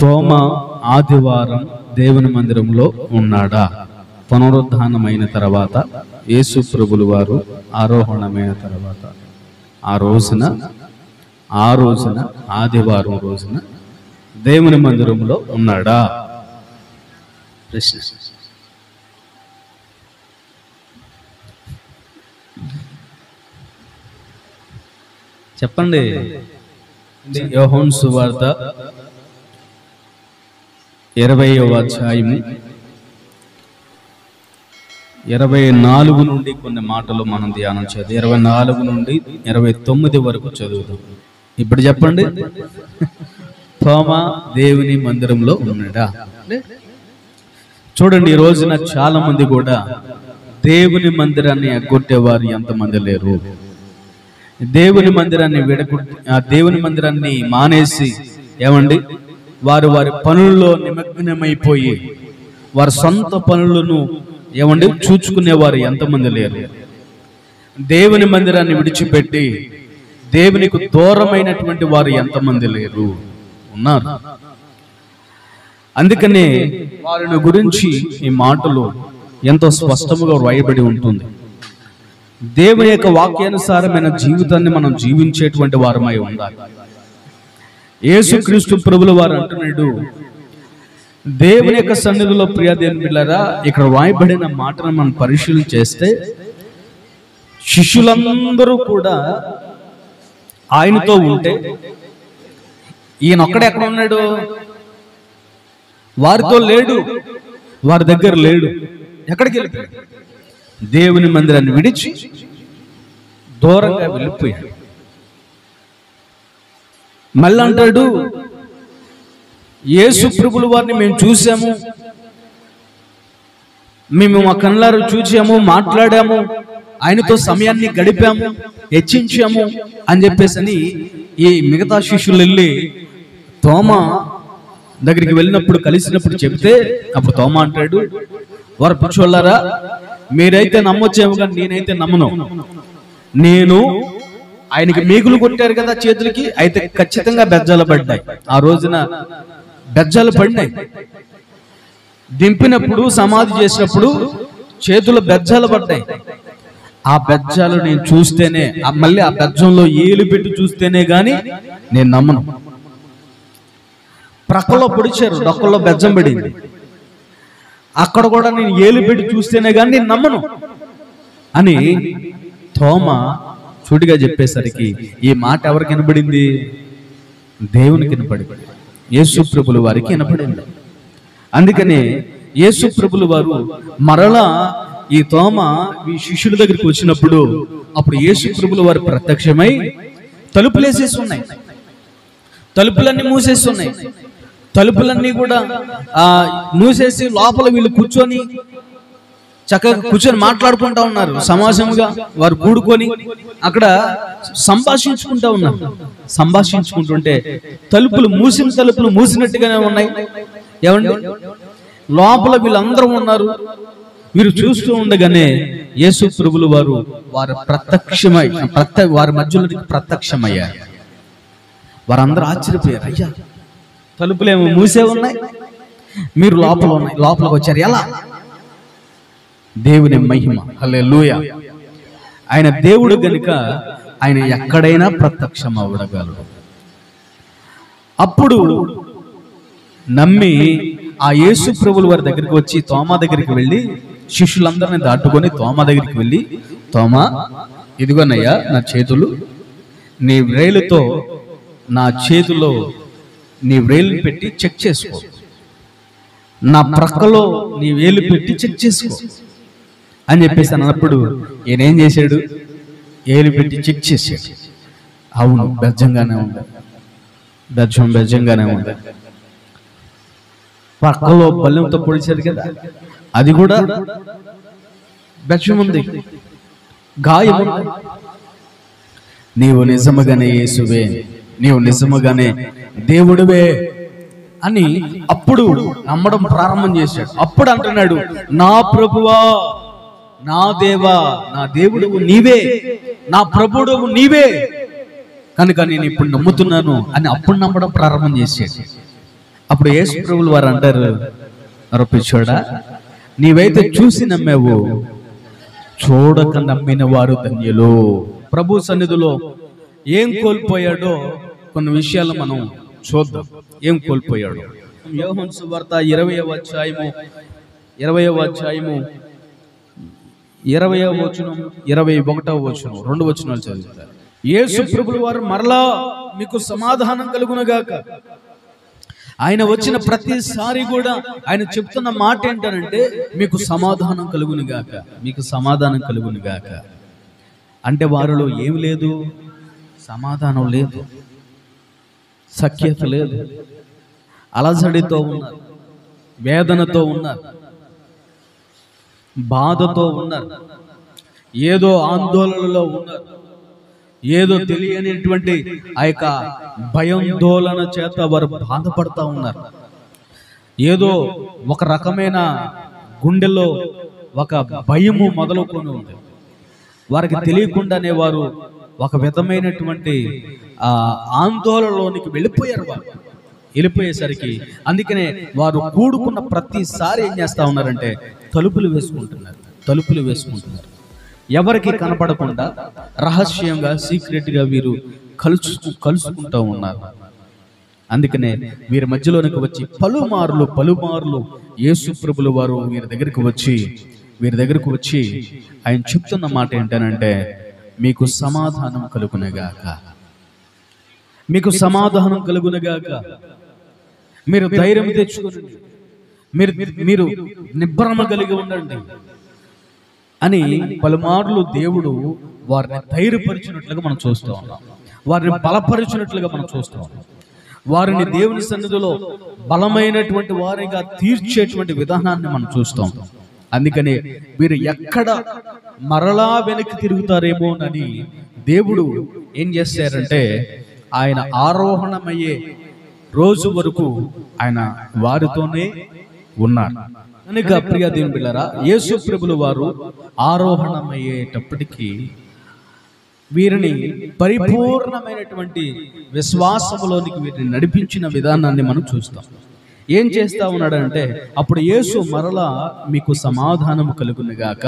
తోమ ఆదివారం దేవుని మందిరంలో ఉన్నాడా? పునరుద్ధానమైన తర్వాత యేసు ప్రభులు వారు ఆరోహణమైన తర్వాత ఆ రోజున ఆదివారం రోజున దేవుని మందిరంలో ఉన్నాడా? ప్రశ్న. చెప్పండి. యోహాను సువార్త 20వ అధ్యాయము 24 నుండి కొన్ని మాటలు మనం ధ్యానం చేద్దాం. 24 నుండి 29 వరకు చదువుదాం. ఇప్పుడు చెప్పండి, తోమ దేవుని మందిరంలో ఉన్నాడా? చూడండి, ఈ రోజున చాలా మంది కూడా దేవుని మందిరాన్ని ఎగ్గొట్టేవారు ఎంతమంది లేరు. దేవుని మందిరాన్ని దేవుని మందిరాన్ని మానేసి ఏమండి వారి పనుల్లో నిమగ్నమైపోయి వారి సొంత పనులను ఏమండి చూచుకునేవారు ఎంతమంది లేరు. దేవుని మందిరాన్ని విడిచిపెట్టి దేవునికి దూరమైనటువంటి వారు ఎంతమంది లేరు, ఉన్నారు. అందుకనే వారిని గురించి ఈ మాటలు ఎంతో స్పష్టముగా వ్రాయబడి ఉంటుంది. దేవుని యొక్క వాక్యానుసారమైన జీవితాన్ని మనం జీవించేటువంటి వారమై ఉండాలి. యేసుక్రీస్తు ప్రభుల వారు అంటున్నాడు, దేవుని యొక్క సన్నిధిలో ప్రియ దేవుని బిడ్డలారా, ఇక్కడ వ్రాయబడిన మాటను మనం పరిశీలన చేస్తే శిష్యులందరూ కూడా ఆయనతో ఉంటే ఈయన ఒక్కడే ఎక్కడ ఉన్నాడు? వారితో లేడు, వారి దగ్గర లేడు. ఎక్కడికి వెళ్ళిపోయాడు? దేవుని మందిరాన్ని విడిచి దూరంగా వెళ్ళిపోయాడు. మళ్ళీ అంటాడు, యేసు ప్రభుల వారిని మేము చూసాము, మేము మా కళ్ళారు చూసాము, మాట్లాడాము, ఆయనతో సమయాన్ని గడిపాము, హెచ్చించాము అని చెప్పేసి ఈ మిగతా శిష్యులు వెళ్ళి తోమ దగ్గరికి వెళ్ళినప్పుడు కలిసినప్పుడు చెబితే, అప్పుడు తోమ అంటాడు, వారు పిచ్చోళ్ళారా, మీరైతే నమ్మొచ్చేమో కానీ నేనైతే నమ్మను. నేను ఆయనకి మేకులు కొట్టారు కదా చేతులకి, అయితే ఖచ్చితంగా బెజ్జాలు పడ్డాయి. ఆ రోజున బెజ్జాలు పడినాయి. దింపినప్పుడు సమాధి చేసినప్పుడు చేతుల బెజ్జాలు పడ్డాయి. ఆ బెజ్జాలు నేను చూస్తేనే, మళ్ళీ ఆ బెజ్జంలో ఏలు పెట్టి చూస్తేనే గాని నేను నమ్మను. ప్రక్కలో పొడిచారు, డొక్కల్లో బెజ్జం పడింది, అక్కడ కూడా నేను ఏలు పెట్టి చూస్తేనే కానీ నేను నమ్మను అని తోమ చూటిగా చెప్పేసరికి ఈ మాట ఎవరికి వినపడింది? దేవునికి వినపడింది, యేసు ప్రభుల వారికి వినపడింది. అందుకనే యేసు ప్రభుల వారు మరలా ఈ తోమ ఈ శిష్యుల దగ్గరికి వచ్చినప్పుడు అప్పుడు యేసు ప్రభుల వారు ప్రత్యక్షమై తలుపులేసేసి ఉన్నాయి, తలుపులన్నీ మూసేసి ఉన్నాయి. తలుపులన్నీ కూడా మూసేసి లోపల వీళ్ళు చక్కగా కూర్చొని మాట్లాడుకుంటా ఉన్నారు. సమాజంగా వారు కూడుకొని అక్కడ సంభాషించుకుంటా ఉన్నారు. సంభాషించుకుంటుంటే తలుపులు మూసినట్టుగానే ఉన్నాయి. ఏమండి, లోపల వీళ్ళందరూ ఉన్నారు. వీరు చూస్తూ ఉండగానే యేసు ప్రభులు వారు వారి మధ్యలోకి ప్రత్యక్షమయ్యారు. వారందరూ ఆశ్చర్యపోయారు, అయ్యా తలుపులేమో మూసే ఉన్నాయి, మీరు లోపలికి వచ్చారు ఎలా? దేవుని మహిమ, హల్లెలూయా. ఆయన దేవుడు గనుక ఆయన ఎక్కడైనా ప్రత్యక్షం అవ్వగలడు. అప్పుడు నమ్మి ఆ యేసు ప్రభుల వారి దగ్గరికి వచ్చి తోమ దగ్గరికి వెళ్ళి శిష్యులందరినీ దాటుకొని తోమ దగ్గరికి వెళ్ళి, తోమా, ఇదిగోనయ్యా నా చేతులు, నీ వ్రేలుతో నా చేతిలో నీ వేలు పెట్టి చెక్ చేసుకో, నా ప్రక్కలో నీ వేలు పెట్టి చెక్ చేసుకో అని చెప్పేసి అన్నప్పుడు ఈయనేం చేశాడు? ఏలు పెట్టి చెక్ చేశాడు. అవును, బెజ్జంగానే ఉంది, బెజ్జంగానే ఉంది. ప్రక్కలో బల్లెంతో పొడిచారు కదా, అది కూడా బెజ్జం ఉంది, గాయం ఉంది. నీవు నిజముగానే యేసువే, నీవు నిజముగానే దేవుడివే అని అప్పుడు నమ్మడం ప్రారంభం చేశాడు. అప్పుడు అంటున్నాడు, నా ప్రభువా, నా దేవా, నా దేవుడు నీవే, నా ప్రభువు నీవే, కనుక నేను ఇప్పుడు నమ్ముతున్నాను అని అప్పుడు నమ్మడం ప్రారంభం చేశాడు. అప్పుడు యేసు ప్రభువులు వారు అంటారు, పిచ్చోడా, నీవైతే చూసి నమ్మావు, చూడక నమ్మిన వారు ధన్యులు. ప్రభు సన్నిధిలో ఏం కోల్పోయాడో కొన్ని విషయాలు మనం చూద్దాం. ఏం కోల్పోయాడు? యోహాను సువార్త 20వ అధ్యాయము 20వ వచనం 21వ వచనం 2 వచనాలు చదువుతారు. యేసు ప్రభువులు వారు మరలా మీకు సమాధానం కలుగునుగాక. ఆయన వచ్చిన ప్రతిసారి కూడా ఆయన చెప్తున్న మాట ఏంటంటే, మీకు సమాధానం కలుగునుగాక, మీకు సమాధానం కలుగునుగాక. అంటే వారిలో ఏం లేదు? సమాధానం లేదు, సఖ్యత లేదు, అలజడితో ఉన్నారు, వేదనతో ఉన్నారు, బాధతో ఉన్నారు, ఏదో ఆందోళనలో ఉన్నారు, ఏదో తెలియనిటువంటి ఆ యొక్క భయాందోళన చేత వారు బాధపడతా ఉన్నారు. ఏదో ఒక రకమైన గుండెల్లో ఒక భయము మొదలుకొని ఉంది. వారికి తెలియకుండానే వారు ఒక విధమైనటువంటి ఆందోళనలోనికి వెళ్ళిపోయేసరికి అందుకనే వారు కూడుకున్న ప్రతిసారి ఏం చేస్తా ఉన్నారంటే తలుపులు వేసుకుంటున్నారు. ఎవరికి కనపడకుండా రహస్యంగా, సీక్రెట్గా వీరు కలుసుకుంటూ ఉన్నారు. అందుకనే వీరి మధ్యలోనికి వచ్చి పలుమార్లు యేసు ప్రభువులు వారు వీరి దగ్గరికి వచ్చి ఆయన చెప్తున్న మాట ఏంటనంటే, మీకు సమాధానం కలుగునగాక, మీకు సమాధానం కలుగునగాక, మీరు ధైర్యం తెచ్చుకోండి, మీరు నిబ్బరమ కలిగి ఉండండి అని పలుమార్లు దేవుడు వారిని ధైర్యపరిచినట్లుగా మనం చూస్తూ ఉన్నాం. వారిని బలపరిచినట్లుగా మనం చూస్తూ ఉన్నాం. వారిని దేవుని సన్నిధిలో బలమైనటువంటి వారిగా తీర్చేటువంటి విధానాన్ని మనం చూస్తాం. అందుకని వీరు ఎక్కడ మరలా వెనక్కి తిరుగుతారేమోనని దేవుడు ఏం చేశారంటే, ఆయన ఆరోహణమయ్యే రోజు వరకు ఆయన వారితోనే ఉన్నారు. కనుక ప్రియ దేవుని బిడ్డలారా, యేసు ప్రభువులు వారు ఆరోహణమయ్యేటప్పటికీ వీరిని పరిపూర్ణమైనటువంటి విశ్వాసములోనికి వీరిని నడిపించిన విధానాన్ని మనం చూస్తాం. ఏం చేస్తా ఉన్నాడంటే, అప్పుడు యేసు మరలా మీకు సమాధానము కలుగునుగాక,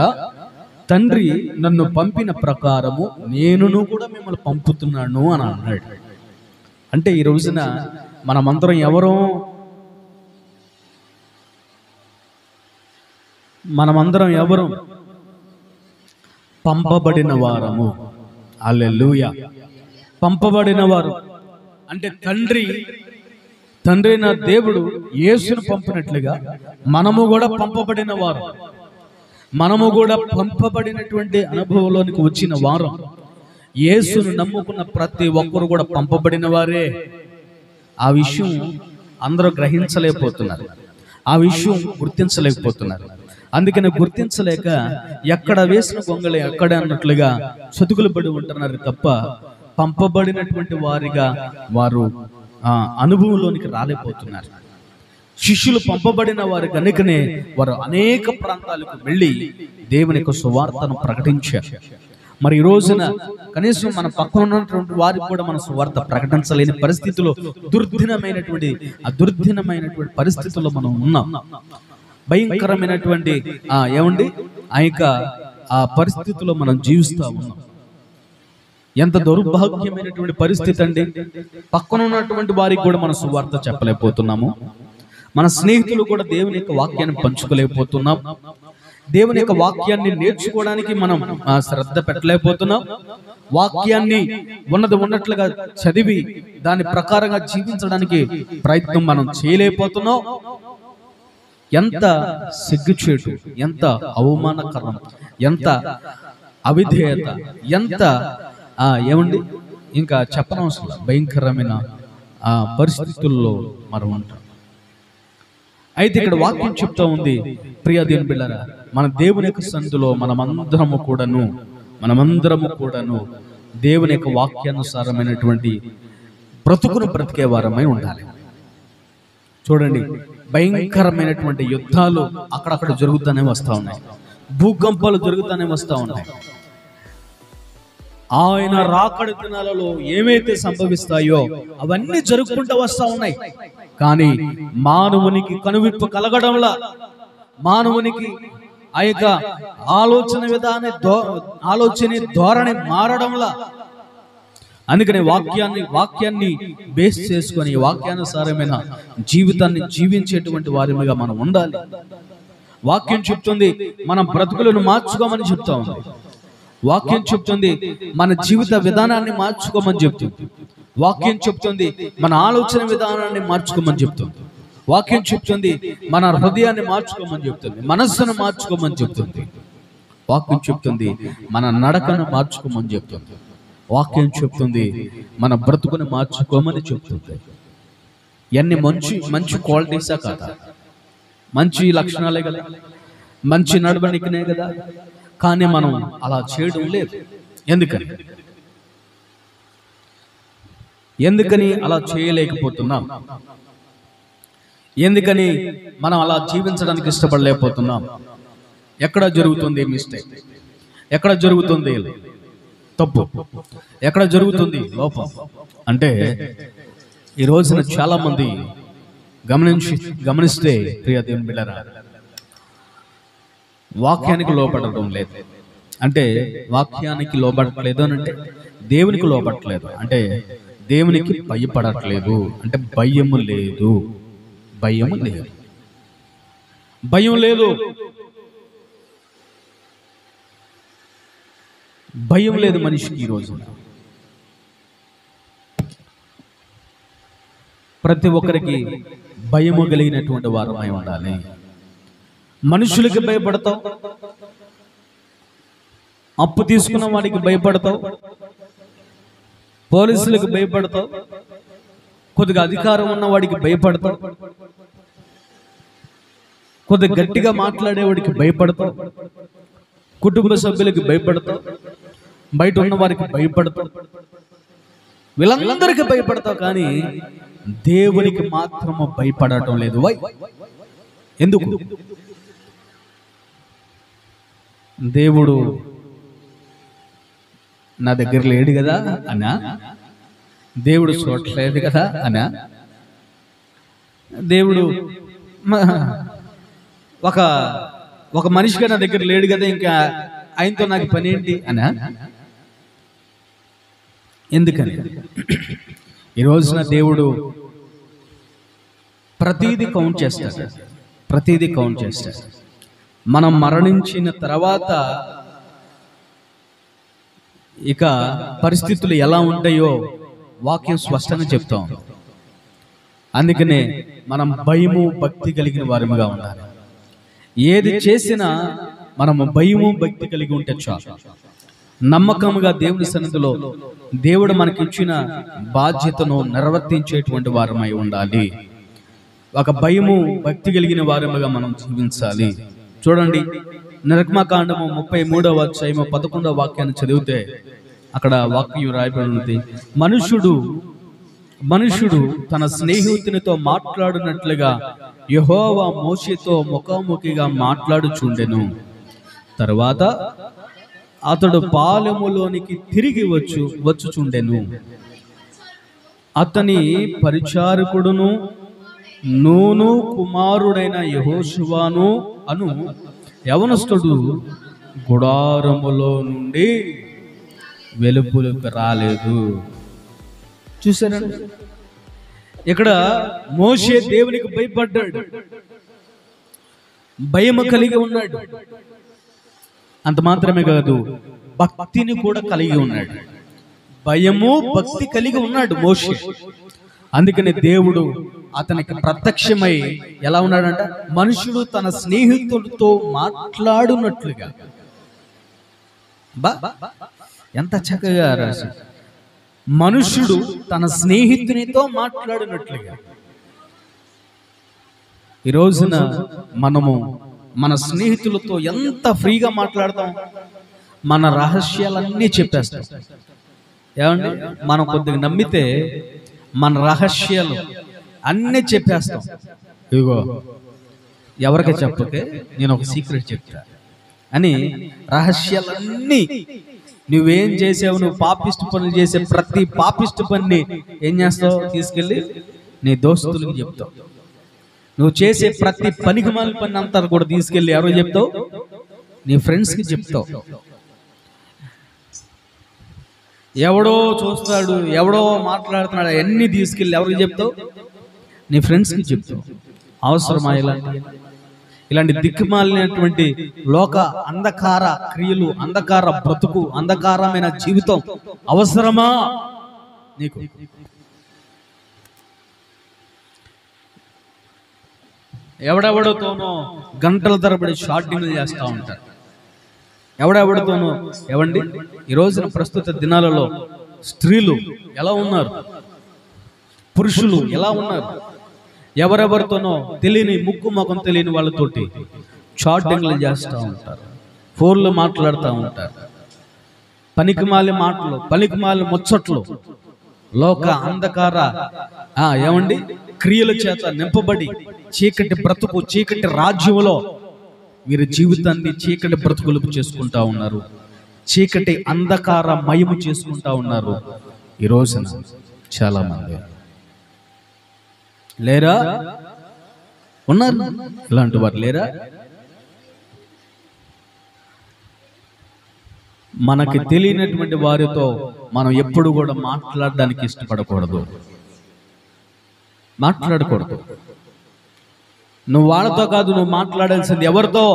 తండ్రి నన్ను పంపిన ప్రకారము నేనును కూడా మిమ్మల్ని పంపుతున్నాను అని అన్నాడు. అంటే ఈ రోజున మనమందరం ఎవరు? పంపబడిన వారము. హల్లెలూయా. పంపబడిన వారు అంటే తండ్రి నా దేవుడు యేసును పంపినట్లుగా మనము కూడా పంపబడిన వారు. మనము కూడా పంపబడినటువంటి అనుభవంలోనికి వచ్చిన వారం. యేసును నమ్ముకున్న ప్రతి ఒక్కరు కూడా పంపబడిన వారే. ఆ విషయం అందరూ గ్రహించలేకపోతున్నారు, ఆ విషయం గుర్తించలేకపోతున్నారు. అందుకని గుర్తించలేక ఎక్కడ వేసిన గొంగళి అక్కడే అన్నట్లుగా చతుకులు పడి ఉంటున్నారు తప్ప పంపబడినటువంటి వారిగా వారు అనుభవంలోనికి రాలేకపోతున్నారు. శిష్యులు పంపబడిన వారు కనుకనే వారు అనేక ప్రాంతాలకు వెళ్ళి దేవుని యొక్క సువార్తను ప్రకటించారు. మరి ఈ రోజున కనీసం మన పక్కన ఉన్నటువంటి వారికి కూడా మన సువార్త ప్రకటించలేని పరిస్థితిలో దుర్దినమైనటువంటి పరిస్థితుల్లో మనం ఉన్నాం. భయంకరమైనటువంటి ఆ పరిస్థితిలో మనం జీవిస్తూ ఉన్నాం. ఎంత దౌర్భాగ్యమైనటువంటి పరిస్థితి అండి. పక్కన ఉన్నటువంటి వారికి కూడా మన సువార్త చెప్పలేకపోతున్నాము. మన స్నేహితులు కూడా దేవుని యొక్క వాక్యాన్ని పంచుకోలేకపోతున్నాం. దేవుని యొక్క వాక్యాన్ని నేర్చుకోవడానికి మనం శ్రద్ధ పెట్టలేకపోతున్నాం. వాక్యాన్ని ఉన్నట్లుగా చదివి దాని ప్రకారంగా జీవించడానికి ప్రయత్నం మనం చేయలేకపోతున్నాం. ఎంత సిగ్గుచేటు, ఎంత అవమానకరం, ఎంత అవిధేయత, ఎంత ఇంకా చెప్పనవసరం భయంకరమైన పరిస్థితుల్లో మనం ఉంటాం. అయితే ఇక్కడ వాక్యం చెప్తా ఉంది, ప్రియ దేవుని బిడ్డలారా, మన దేవుని యొక్క సన్నిధిలో మనమందరము కూడాను దేవుని యొక్క వాక్యానుసారమైనటువంటి బ్రతుకును బ్రతికే వారమై ఉండాలి. చూడండి, భయంకరమైనటువంటి యుద్ధాలు అక్కడక్కడ జరుగుతూనే వస్తూ ఉన్నాయి, భూకంపాలు జరుగుతూనే వస్తూ ఉన్నాయి. ఆయన రాకడ దినాలలో ఏమైతే సంభవిస్తాయో అవన్నీ జరుపుకుంటూ వస్తా ఉన్నాయి. కానీ మానవునికి కనువిప్పు కలగడంలా, మానవునికి ఆ యొక్క ఆలోచన ధోరణి మారడంలా, అందుకని వాక్యాన్ని బేస్ చేసుకొని వాక్యానుసారమైన జీవితాన్ని జీవించేటువంటి వారిగా మనం ఉండాలి. వాక్యం చెప్తుంది మన బ్రతుకులను మార్చుకోమని చెప్తా ఉంది. వాక్యం చెప్తుంది మన జీవిత విధానాన్ని మార్చుకోమని చెప్తుంది. వాక్యం చెప్తుంది మన ఆలోచన విధానాన్ని మార్చుకోమని చెప్తుంది. వాక్యం చెప్తుంది మన హృదయాన్ని మార్చుకోమని చెప్తుంది, మనస్సును మార్చుకోమని చెప్తుంది. వాక్యం చెప్తుంది మన నడకను మార్చుకోమని చెప్తుంది. వాక్యం చెప్తుంది మన బ్రతుకుని మార్చుకోమని చెప్తుంది. ఇవన్నీ మంచి క్వాలిటీసా కాదా? మంచి లక్షణాలే కదా, మంచి నడవడికనే కదా. కానీ మనం అలా చేయడం లేదు. ఎందుకని అలా చేయలేకపోతున్నాం? ఎందుకని మనం అలా జీవించడానికి ఇష్టపడలేకపోతున్నాం? ఎక్కడ జరుగుతుంది మిస్టేక్? ఎక్కడ జరుగుతుంది తప్పు? ఎక్కడ జరుగుతుంది లోపం? అంటే ఈ రోజున చాలా మంది గమనిస్తే ప్రియ దేవుని బిడ్డలారా, వాక్యానికి లోపడటం లేదు. అంటే వాక్యానికి లోబడట్లేదు అని అంటే దేవునికి లోబడట్లేదు, అంటే దేవునికి భయపడట్లేదు, అంటే భయము లేదు. భయం లేదు మనిషికి. ఈ రోజు ప్రతి ఒక్కరికి భయము కలిగినటువంటి వారమై ఉండాలి. మనుషులకి భయపడతావు, అప్పు తీసుకున్న వాడికి భయపడతావు, పోలీసులకు భయపడతావు, కొద్దిగా అధికారం ఉన్న వాడికి భయపడతావు, కొద్దిగా గట్టిగా మాట్లాడేవాడికి భయపడతావు, కుటుంబ సభ్యులకి భయపడతావు, బయట ఉన్న వారికి భయపడతావు, వీళ్ళందరికీ భయపడతావు. కానీ దేవునికి మాత్రము భయపడటం లేదు. ఎందుకు? దేవుడు నా దగ్గర లేడు కదా అనా? దేవుడు చూడట్లేదు కదా అనా? దేవుడు ఒక మనిషిగా నా దగ్గర లేడు కదా, ఇంకా ఆయనతో నాకు పని ఏంటి అనా? ఎందుకని? ఈ రోజున దేవుడు ప్రతీది కౌంట్ చేస్తాడు. మనం మరణించిన తర్వాత ఇక పరిస్థితులు ఎలా ఉంటాయో వాక్యం స్పష్టంగా చెప్తాం. అందుకనే మనం భయము భక్తి కలిగిన వారిగా ఉండాలి. ఏది చేసినా మనము భయము భక్తి కలిగి ఉంటే చాలు. నమ్మకముగా దేవుని సన్నిధిలో దేవుడు మనకి ఇచ్చిన బాధ్యతను నిర్వర్తించేటువంటి వారమై ఉండాలి. ఒక భయము భక్తి కలిగిన వారముగా మనం జీవించాలి. చూడండి, నిర్గమకాండము 33వ అధ్యాయము 11వ వాక్యాన్ని చదివితే అక్కడ వాక్యం రాయబడి ఉంది, మనుషుడు తన స్నేహితునితో మాట్లాడినట్లుగా యెహోవా మోషేతో ముఖాముఖిగా మాట్లాడుచుండెను. తర్వాత అతడు పాలెములోనికి తిరిగి వచ్చుచుండెను. అతని పరిచారకుడును నూను కుమారుడైన యెహోషువను అను యవనస్తుడు గుడారములో నుండి వెలుపులకు రాలేదు. చూసారండి, ఇక్కడ మోషే దేవునికి భయపడ్డాడు, భయము కలిగి ఉన్నాడు. అంత మాత్రమే కాదు, భక్తిని కూడా కలిగి ఉన్నాడు. భయము భక్తి కలిగి ఉన్నాడు మోషే. అందుకని దేవుడు అతనికి ప్రత్యక్షమై ఎలా ఉన్నాడంట, మనుషుడు తన స్నేహితుడితో మాట్లాడునట్లుగా. ఎంత చక్కగా రాసి, మనుషుడు తన స్నేహితునితో మాట్లాడినట్లుగా. ఈ రోజున మనము మన స్నేహితులతో ఎంత ఫ్రీగా మాట్లాడతాం, మన రహస్యాలన్నీ చెప్పేస్తాం. ఏమండి, మనం కొద్దిగా నమ్మితే మన రహస్యాలు అన్నీ చెప్పేస్తాం. ఇదిగో ఎవరికి చెప్పకే నేను ఒక సీక్రెట్ చెప్తా అని రహస్యాలన్నీ నువ్వేం చేసావు? నువ్వు పాపిష్టి పనులు చేసే ప్రతి పాపిష్టి పనిని ఏం చేస్తావు? తీసుకెళ్ళి నీ దోస్తులకు చెప్తావు. నువ్వు చేసే ప్రతి పనికిమాలిన పని అంతా కూడా తీసుకెళ్ళి ఎవరో చెప్తావు? నీ ఫ్రెండ్స్కి చెప్తావు. ఎవడో చూస్తాడు, ఎవడో మాట్లాడుతున్నాడు, అన్నీ తీసుకెళ్ళి ఎవరికి చెప్తావు? నీ ఫ్రెండ్స్కి చెప్తావు. అవసరమా ఇలాంటి దిక్కుమాలినటువంటి లోక అంధకార క్రియలు, అంధకార బ్రతుకు, అంధకారమైన జీవితం అవసరమా నీకు? ఎవడెవడితోనో గంటల తరబడి షార్టింగ్లు చేస్తూ ఉంటారు. ఎవడెవడితోనో. ఏవండి, ఈ రోజున ప్రస్తుత దినాలలో స్త్రీలు ఎలా ఉన్నారు, పురుషులు ఎలా ఉన్నారు? ఎవరెవరితోనో తెలియని, ముక్కు ముఖం తెలియని వాళ్ళతోటి చాటింగ్లు చేస్తూ ఉంటారు, ఫోన్లు మాట్లాడుతూ ఉంటారు, పనికిమాలి మాటలు, పనికిమాలి ముచ్చట్లు, లోక అంధకార ఏమండి క్రియల చేత నింపబడి చీకటి బ్రతుకు, చీకటి రాజ్యంలో వీరి జీవితాన్ని చీకటి బ్రతుకులు చేసుకుంటా ఉన్నారు. చీకటి అంధకార మయము చేసుకుంటా ఉన్నారు. ఈ రోజున చాలా మంది లేరా? ఉన్నారు ఇలాంటి వారు లేరా? మనకి తెలియనటువంటి వారితో మనం ఎప్పుడు కూడా మాట్లాడడానికి ఇష్టపడకూడదు, మాట్లాడకూడదు. నువ్వు వాళ్ళతో కాదు, నువ్వు మాట్లాడాల్సింది ఎవరితో?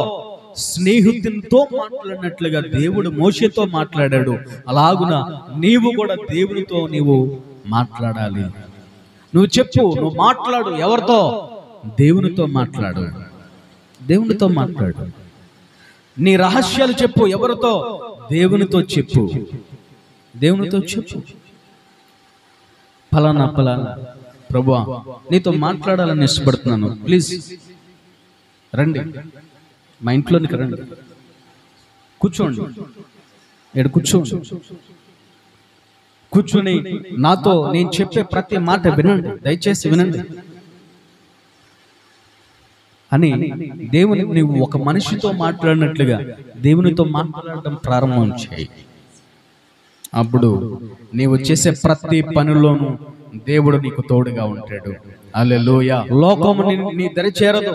స్నేహితునితో మాట్లాడినట్లుగా దేవుడు మోషేతో మాట్లాడాడు. అలాగున నీవు కూడా దేవునితో నీవు మాట్లాడాలి. నువ్వు చెప్పు, నువ్వు మాట్లాడు. ఎవరితో? దేవునితో మాట్లాడు, దేవునితో మాట్లాడు. నీ రహస్యాలు చెప్పు. ఎవరితో? దేవునితో చెప్పు, దేవునితో చెప్పు. ఫలానా ఫలానా ప్రభువా, నీతో మాట్లాడాలని ఇష్టపడుతున్నాను, ప్లీజ్ రండి, మా ఇంట్లోనికి రండి, కూర్చోండి, ఇక్కడ కూర్చోండి, కూర్చొని నాతో నేను చెప్పే ప్రతి మాట వినండి, దయచేసి వినండి అని దేవుని, నీవు ఒక మనిషితో మాట్లాడినట్లుగా దేవునితో మాట్లాడడం ప్రారంభం చేయి. అప్పుడు నీవు చేసే ప్రతి పనిలోనూ దేవుడు నీకు తోడుగా ఉంటాడు. హల్లెలూయా. లోకము నీ దరి చేరదు,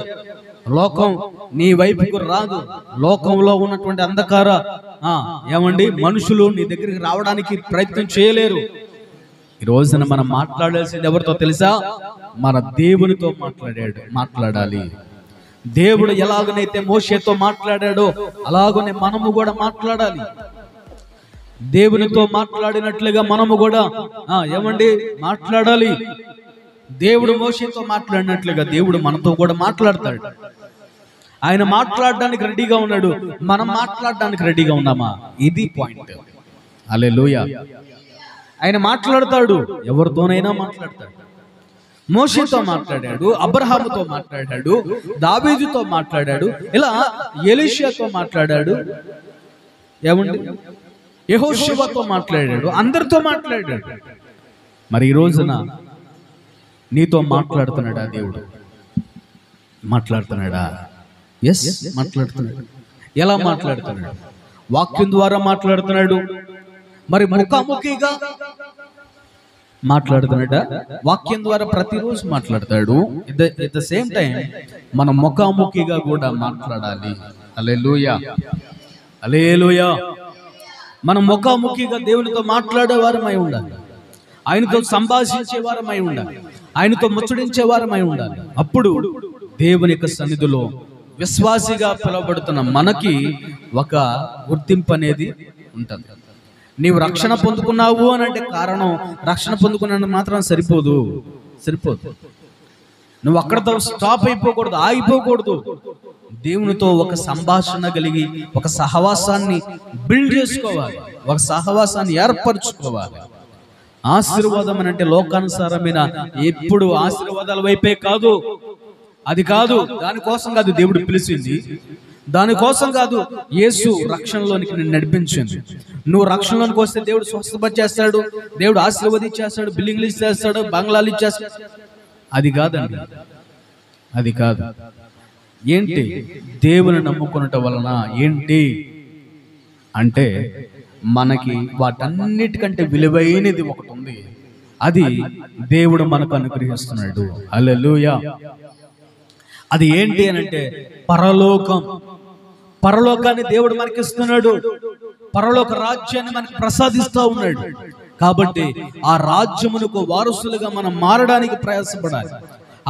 లోకం నీ వైపుకు రాదు. లోకంలో ఉన్నటువంటి అంధకార ఏమండి మనుషులు నీ దగ్గరికి రావడానికి ప్రయత్నం చేయలేరు. ఈ రోజున మనం మాట్లాడాల్సింది ఎవరితో తెలుసా? మన దేవునితో మాట్లాడాలి. దేవుడు ఎలాగనైతే మోషేతో మాట్లాడాడో అలాగనే మనము కూడా మాట్లాడాలి. దేవునితో మాట్లాడినట్లుగా మనము కూడా ఏమండి మాట్లాడాలి. దేవుడు మోషేతో మాట్లాడినట్లుగా దేవుడు మనతో కూడా మాట్లాడతాడు. ఆయన మాట్లాడడానికి రెడీగా ఉన్నాడు, మనం మాట్లాడడానికి రెడీగా ఉన్నామా? ఇది పాయింట్. హల్లెలూయా. ఆయన మాట్లాడతాడు, ఎవరితోనైనా మాట్లాడతాడు. మోషేతో మాట్లాడాడు, అబ్రహాముతో మాట్లాడాడు, దావీదుతో మాట్లాడాడు, ఇలా ఎలీషాతో మాట్లాడాడు, ఏమండి యెహోషువతో మాట్లాడాడు, అందరితో మాట్లాడాడు. మరి ఈ రోజున నీతో మాట్లాడుతున్నాడా దేవుడు? మాట్లాడుతున్నాడా? ఎస్, మాట్లాడుతున్నాడు. ఎలా మాట్లాడుతున్నాడు? వాక్యం ద్వారా మాట్లాడుతున్నాడు. మరి ముఖాముఖిగా మాట్లాడుతున్నాడా? వాక్యం ద్వారా ప్రతిరోజు మాట్లాడతాడు. ఎట్ ద సేమ్ టైం మనం ముఖాముఖిగా కూడా మాట్లాడాలి. హల్లెలూయా, హల్లెలూయా. మనం ముఖాముఖిగా దేవునితో మాట్లాడే వారమై ఉండాలి, ఆయనతో సంభాషించే వారమై ఉండాలి, ఆయనతో ముచ్చడించే వారమై ఉండాలి. అప్పుడు దేవుని యొక్క సన్నిధిలో విశ్వాసిగా పిలువబడుతున్న మనకి ఒక గుర్తింపు అనేది ఉంటుంది. నీవు రక్షణ పొందుకున్నావు అని అంటే కారణం రక్షణ పొందుకున్నాను మాత్రం సరిపోదు. నువ్వు అక్కడతో స్టాప్ అయిపోకూడదు, ఆగిపోకూడదు. దేవునితో ఒక సంభాషణ కలిగి ఒక సహవాసాన్ని బిల్డ్ చేసుకోవాలి, ఒక సహవాసాన్ని ఏర్పరచుకోవాలి. ఆశీర్వాదం అని అంటే లోకానుసారమైన ఎప్పుడు ఆశీర్వాదాల వైపే కాదు, అది కాదు, దానికోసం కాదు దేవుడు పిలిచింది, దానికోసం కాదు యేసు రక్షణలోనికి నేను నడిపించింది. నువ్వు రక్షణలోనికి వస్తే దేవుడు స్వస్థపరిచేస్తాడు, దేవుడు ఆశీర్వదించేస్తాడు, బిల్డింగ్లు ఇచ్చేస్తాడు, బంగ్లాలు ఇచ్చేస్తాడు. అది కాదండి, అది కాదు. ఏంటి? దేవుని నమ్ముకున్నట వలన ఏంటి అంటే మనకి వాటన్నిటికంటే విలువైనది ఒకటి ఉంది. అది దేవుడు మనకు అనుగ్రహిస్తున్నాడు. హల్లెలూయా. అది ఏంటి అని అంటే పరలోకం. పరలోకాన్ని దేవుడు మనకి ఇస్తున్నాడు. పరలోక రాజ్యాన్ని మనకి ప్రసాదిస్తూ ఉన్నాడు. కాబట్టి ఆ రాజ్యమునకు వారసులుగా మనం మారడానికి ప్రయాసపడాలి.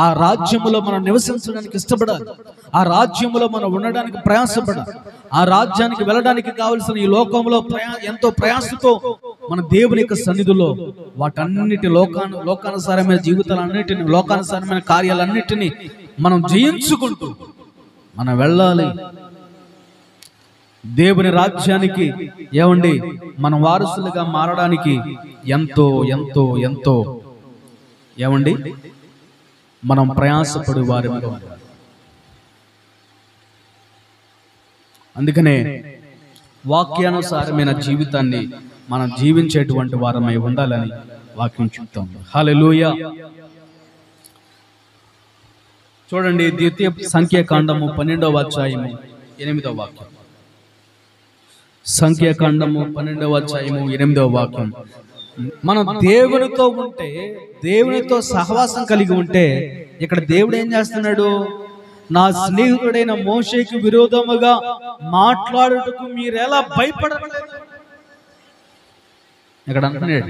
ఆ రాజ్యములో మనం నివసించడానికి ఇష్టపడాలి. ఆ రాజ్యములో మనం ఉండడానికి ప్రయాసపడాలి. ఆ రాజ్యానికి వెళ్ళడానికి కావలసిన ఈ లోకంలో ఎంతో ప్రయాసతో మన దేవుని యొక్క సన్నిధిలో వాటన్నిటి లోకానుసారమైన జీవితాలన్నిటిని, లోకానుసారమైన కార్యాలన్నిటినీ మనం జయించుకుంటూ మనం వెళ్ళాలి. దేవుని రాజ్యానికి ఏమండి మనం వారసులుగా మారడానికి ఎంతో ఎంతో ఎంతో ఏమండి మనం ప్రయాసపడు వారిగా. అందుకనే వాక్యానుసారమైన జీవితాన్ని మనం జీవించేటువంటి వారమై ఉండాలని వాక్యం చెప్తాం. హల్లెలూయా. చూడండి, ద్వితీయ సంఖ్యాకాండము 12వ అధ్యాయము 8వ వాక్యం. సంఖ్యాకాండము 12వ అధ్యాయము 8వ వాక్యం. మనం దేవునితో ఉంటే, దేవునితో సహవాసం కలిగి ఉంటే, ఇక్కడ దేవుడు ఏం చేస్తున్నాడు? నా స్నేహితుడైన మోషేకి విరోధముగా మాట్లాడుటకు మీరెలా భయపడలేదు? ఇక్కడ అంటున్నాడు,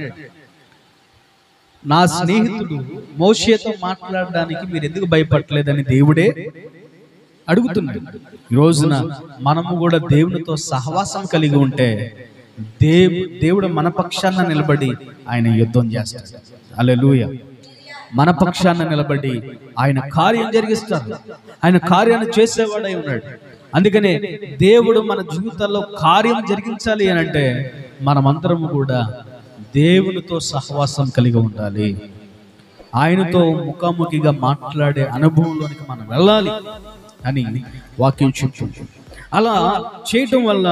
నా స్నేహితుడు మోషేతో మాట్లాడడానికి మీరు ఎందుకు భయపడలేదని దేవుడే అడుగుతున్నాడు. ఈ రోజున మనము కూడా దేవునితో సహవాసం కలిగి ఉంటే దేవుడు మన పక్షాన నిలబడి ఆయన యుద్ధం చేస్తాడు. హల్లెలూయా. మన పక్షాన నిలబడి ఆయన కార్యం జరిగిస్తాడు. ఆయన కార్యాన్ని చేసేవాడై ఉన్నాడు. అందుకనే దేవుడు మన జీవితాల్లో కార్యం జరిగించాలి అని అంటే మనమందరము కూడా దేవునితో సహవాసం కలిగి ఉండాలి. ఆయనతో ముఖాముఖిగా మాట్లాడే అనుభవంలోనికి మనం వెళ్ళాలి అని వాక్యం చెప్తుంది. అలా చేయటం వల్ల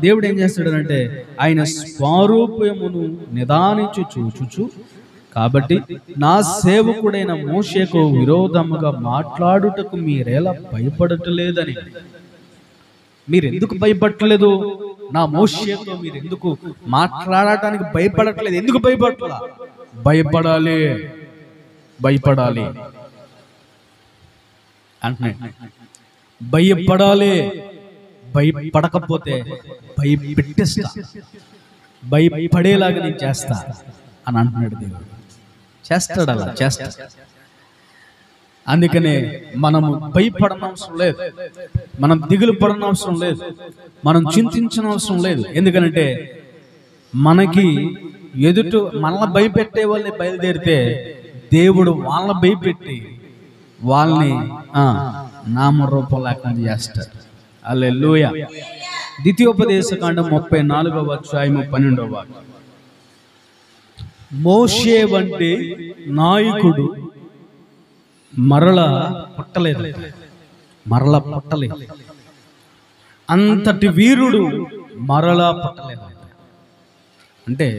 దేవుడు ఏం చేస్తాడనంటే ఆయన స్వరూపమును నిదానించు చూచుచు, కాబట్టి నా సేవకుడైన మోషేకు విరోధముగా మాట్లాడుటకు మీరెలా భయపడటలేదని. మీరు ఎందుకు భయపడట్లేదు? నా మోషేతో మీరు ఎందుకు మాట్లాడటానికి భయపడట్లేదు? ఎందుకు భయపడట్లా? భయపడాలి, భయపడాలి అంటే భయపడాలి. భయపడకపోతే భయపెట్టేస్తా, భయపడేలాగా నేను చేస్తా అని అంటున్నాడు దేవుడు. చేస్తాడు, అలా చేస్తా. అందుకనే మనము భయపడనవసరం లేదు, మనం దిగులు పడనవసరం లేదు, మనం చింతించిన అవసరం లేదు. ఎందుకంటే మనకి ఎదుట మనల్ని భయపెట్టే వాళ్ళని బయలుదేరితే దేవుడు వాళ్ళని భయపెట్టి వాళ్ళని నామరూపం లేకుండా చేస్తారు. హల్లెలూయా. ద్వితీయోపదేశకాండం 34వ అధ్యాయము 12వ వాక్యం. మోషే వంటి నాయకుడు మరలా పుట్టలేదు, మరలా పుట్టలేదు. అంతటి వీరుడు మరలా పుట్టలేదు. అంటే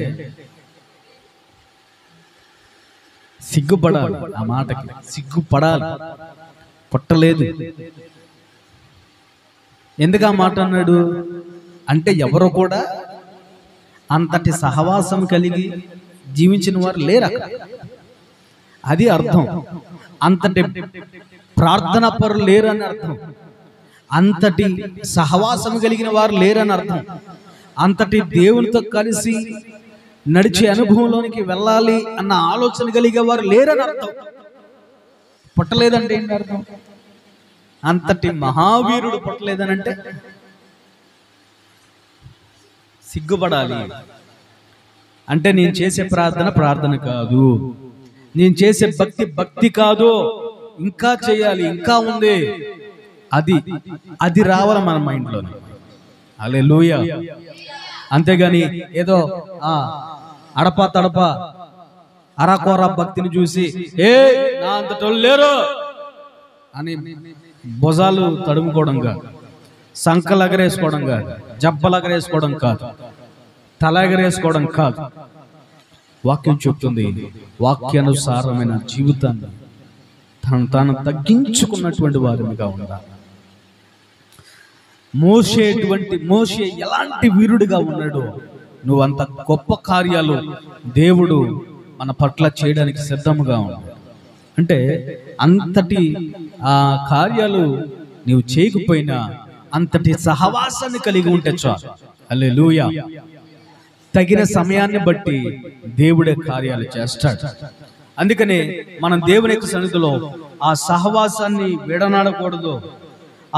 సిగ్గుపడాలి, ఆ మాటకి సిగ్గుపడాలి. పుట్టలేదు. ఎందుకు ఆ మాట అన్నాడు అంటే ఎవరు కూడా అంతటి సహవాసం కలిగి జీవించిన వారు లేరు అక్కడ. అది అర్థం. అంతటి ప్రార్థన పరులు లేరు అని అర్థం. అంతటి సహవాసం కలిగిన వారు లేరని అర్థం. అంతటి దేవునితో కలిసి నడిచే అనుభవంలోనికి వెళ్ళాలి అన్న ఆలోచన కలిగే వారు లేరని అర్థం. పుట్టలేదంటే ఏంటి అర్థం? అంతటి మహావీరుడు పుట్టలేదని అంటే సిగ్గుపడాలి. అంటే నేను చేసే ప్రార్థన ప్రార్థన కాదు, నేను చేసే భక్తి భక్తి కాదు, ఇంకా చేయాలి, ఇంకా ఉంది. అది రావాలి మన మైండ్లో. హల్లెలూయా. అంతేగాని ఏదో అడప తడప అరకొర భక్తిని చూసి నా అంతటోళ్ళు లేరు అని భుజాలు తడుముకోవడం కాదు, సంకలు ఎగరేసుకోవడం కాదు, జబ్బలు ఎగరేసుకోవడం కాదు, తల ఎగరేసుకోవడం కాదు. వాక్యం చెప్తుంది వాక్యానుసారమైన జీవితాన్ని తాను తగ్గించుకున్నటువంటి వారిగా ఉండాలి. మోషే ఎలాంటి వీరుడిగా ఉన్నాడో నువ్వు అంత గొప్ప కార్యాలు దేవుడు మన పట్ల చేయడానికి సిద్ధముగా ఉన్నాడు. అంటే అంతటి ఆ కార్యాలు నీవు చేయకపోయినా అంతటి సహవాసాన్ని కలిగి ఉంటే చాలు. హల్లెలూయా. తగిన సమయాన్ని బట్టి దేవుడే కార్యాలు చేస్తాడు. అందుకనే మనం దేవుని యొక్క సన్నిధిలో ఆ సహవాసాన్ని విడనాడకూడదు,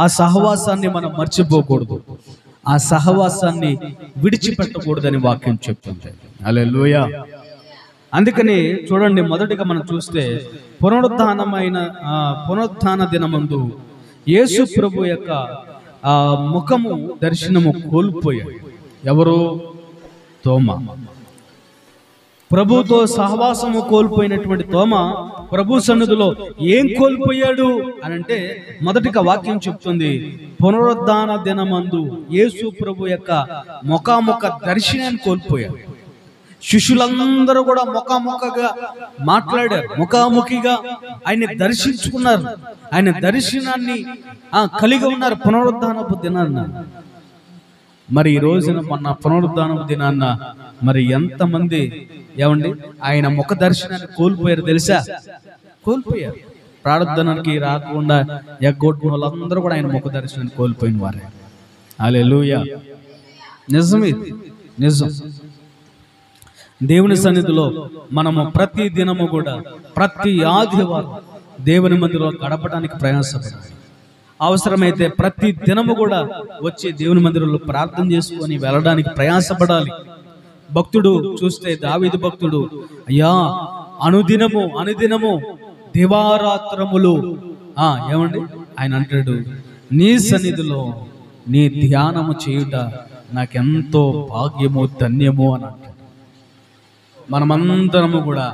ఆ సహవాసాన్ని మనం మర్చిపోకూడదు, ఆ సహవాసాన్ని విడిచిపెట్టకూడదని వాక్యం చెప్తుంది. హల్లెలూయా. అందుకని చూడండి, మొదటిగా మనం చూస్తే పునరుత్థాన దినమందు యేసు ప్రభు యొక్క ముఖము దర్శనము కోల్పోయాడు. ఎవరు? తోమా. ప్రభుతో సహవాసము కోల్పోయినటువంటి తోమా ప్రభు సన్నిధిలో ఏం కోల్పోయాడు అని అంటే, మొదటిగా వాక్యం చెప్తుంది, పునరుద్ధాన దినమందు యేసు ప్రభు యొక్క ముఖాముఖ దర్శనాన్ని కోల్పోయాడు. శిష్యులందరూ కూడా ముఖాముఖగా మాట్లాడారు, ముఖాముఖిగా ఆయన్ని దర్శించుకున్నారు, ఆయన దర్శనాన్ని కలిగి ఉన్నారు పునరుద్ధానపు దినాన్న. మరి ఈ రోజున మొన్న పునరుద్ధానపు దినాన్న మరి ఎంతమంది ఏమండి ఆయన ముఖ దర్శనాన్ని కోల్పోయారు తెలుసా? కోల్పోయారు. ప్రార్థనకి రాకుండా ఎగ్గొట్టిన వాళ్ళందరూ కూడా ఆయన ముఖ దర్శనాన్ని కోల్పోయిన వారే. హల్లెలూయా. నిజమే, నిజం. దేవుని సన్నిధిలో మనము ప్రతి దినము కూడా ప్రతి ఆదివారం దేవుని మందిరంలో గడపడానికి ప్రయాసపడాలి. అవసరమైతే ప్రతి దినము కూడా వచ్చి దేవుని మందిరంలో ప్రార్థన చేసుకొని వెళ్ళడానికి ప్రయాసపడాలి. భక్తుడు చూస్తే దావీదు భక్తుడు, అయ్యా అనుదినము దివారాత్రములు ఏమండి ఆయన అంటాడు, నీ సన్నిధిలో నీ ధ్యానము చేయుట నాకెంతో భాగ్యము ధన్యము అని అంటాడు. మనమందరము కూడా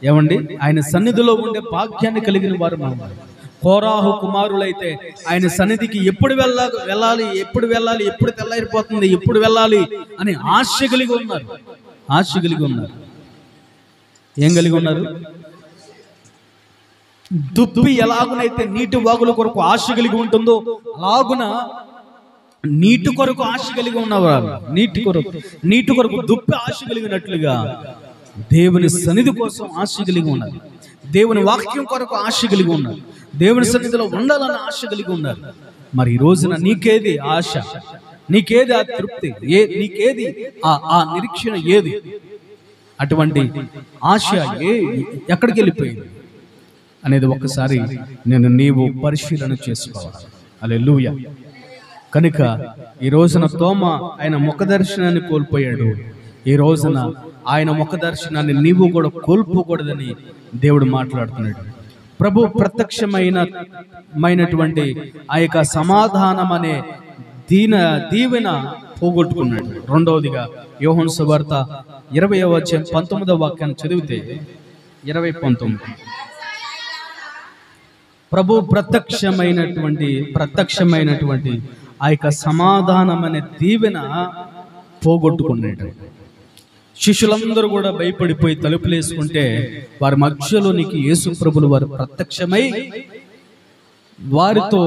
ఏమండి ఆయన సన్నిధిలో ఉండే భాగ్యాన్ని కలిగిన వారు మనం. కోరాహు కుమారులైతే ఆయన సన్నిధికి ఎప్పుడు వెళ్ళాలి ఎప్పుడు తెల్లారిపోతుంది, ఎప్పుడు వెళ్ళాలి అని ఆశ కలిగి ఉన్నారు. ఏం కలిగి ఉన్నారు? దుప్పి ఎలాగునైతే నీటి వాగుల కొరకు ఆశ కలిగి ఉంటుందో అలాగున నీటి కొరకు ఆశ కలిగి ఉన్నవారు. నీటి కొరకు దుప్పి ఆశ కలిగినట్లుగా దేవుని సన్నిధి కోసం ఆశ కలిగి ఉన్నారు. దేవుని వాక్యం కొరకు ఆశ కలిగి ఉన్నారు. దేవుని సన్నిధిలో ఉండాలని ఆశ కలిగి ఉన్నారు. మరి ఈ రోజున నీకేది ఆశ? నీకేది ఆ తృప్తి? నీకేది ఆ నిరీక్షణ? ఏది అటువంటి ఆశ? ఎక్కడికి వెళ్ళిపోయింది అనేది ఒక్కసారి నీవు పరిశీలన చేసుకోవాలి. హల్లెలూయా. కనుక ఈ రోజున తోమా ఆయన ముఖ దర్శనాన్ని కోల్పోయాడు. ఈ రోజున ఆయన ముఖ దర్శనాన్ని నీవు కూడా కోల్పోకూడదని దేవుడు మాట్లాడుతున్నాడు. ప్రభు ప్రత్యక్షమైనటువంటి ఆ యొక్క సమాధానం అనే దీవెన పోగొట్టుకున్నాడు. రెండవదిగా యోహాను సువార్త 20వ అధ్యాయం 19వ వాక్యాన్ని చదివితే 20:19 ప్రభు ప్రత్యక్షమైనటువంటి ఆ యొక్క సమాధానం అనే దీవెన పోగొట్టుకున్నాడు. శిష్యులందరూ కూడా భయపడిపోయి తలుపులు వేసుకుంటే వారి మధ్యలోనికి యేసు ప్రభులు వారు ప్రత్యక్షమై వారితో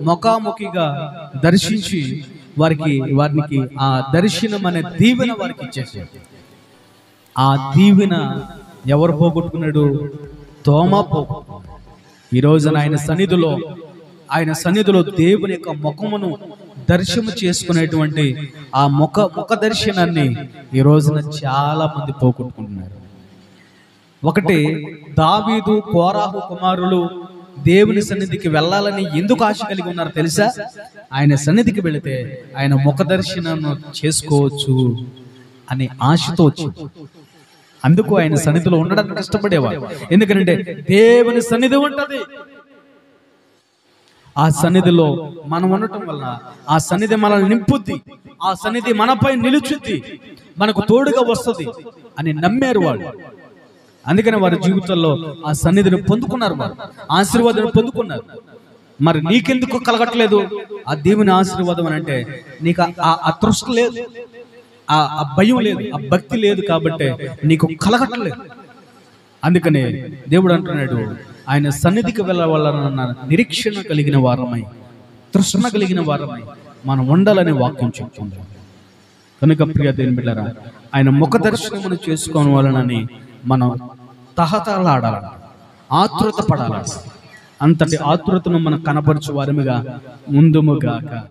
ముఖాముఖిగా దర్శించి వారికి ఆ దర్శనం అనే దీవెన వారికి ఇచ్చేసారు. ఆ దీవెన ఎవరు పోగొట్టుకున్నాడు? తోమా పోగొట్టుకున్నాడు. ఈ రోజున ఆయన సన్నిధిలో దేవుని యొక్క ముఖమును దర్శనం చేసుకునేటువంటి ఆ ముఖ దర్శనాన్ని ఈ రోజున చాలా మంది పోగొట్టుకుంటున్నారు. ఒకటి, దావీదు కోరాహు కుమారులు దేవుని సన్నిధికి వెళ్ళాలని ఎందుకు ఆశ కలిగి ఉన్నారు తెలుసా? ఆయన సన్నిధికి వెళితే ఆయన ముఖ దర్శనం చేసుకోవచ్చు అనే ఆశతో వచ్చింది. అందుకు ఆయన సన్నిధిలో ఉండడానికి కష్టపడేవారు. ఎందుకంటే దేవుని సన్నిధి ఉంటది. ఆ సన్నిధిలో మనం ఉండటం వల్ల ఆ సన్నిధి మనల్ని నింపుద్ది, ఆ సన్నిధి మనపై నిలుచుద్ది, మనకు తోడుగా వస్తుంది అని నమ్మారు వాళ్ళు. అందుకని వారి జీవితంలో ఆ సన్నిధిని పొందుకున్నారు, వారు ఆశీర్వాదాన్ని పొందుకున్నారు. మరి నీకెందుకు కలగట్లేదు ఆ దేవుని ఆశీర్వాదం అని అంటే, నీకు ఆ తృష్ణ లేదు, ఆ భయం లేదు, ఆ భక్తి లేదు, కాబట్టి నీకు కలగట్లేదు. అందుకనే దేవుడు అంటున్నాడు, ఆయన సన్నిధికి వెళ్ళవాలన్న నిరీక్షణ కలిగిన వారమై, తృష్ణ కలిగిన వారమై మనం ఉండాలని వాక్యం చెప్తుంది. కనుక ప్రియ దేవుని బిడ్డలారా, ఆయన ముఖ దర్శనమును చేసుకోవాలనని మనం తహతలాడాలి, ఆతృత పడాలి. అంతటి ఆతృతను మనం కనపరచు వారిగా ముందుముగాక.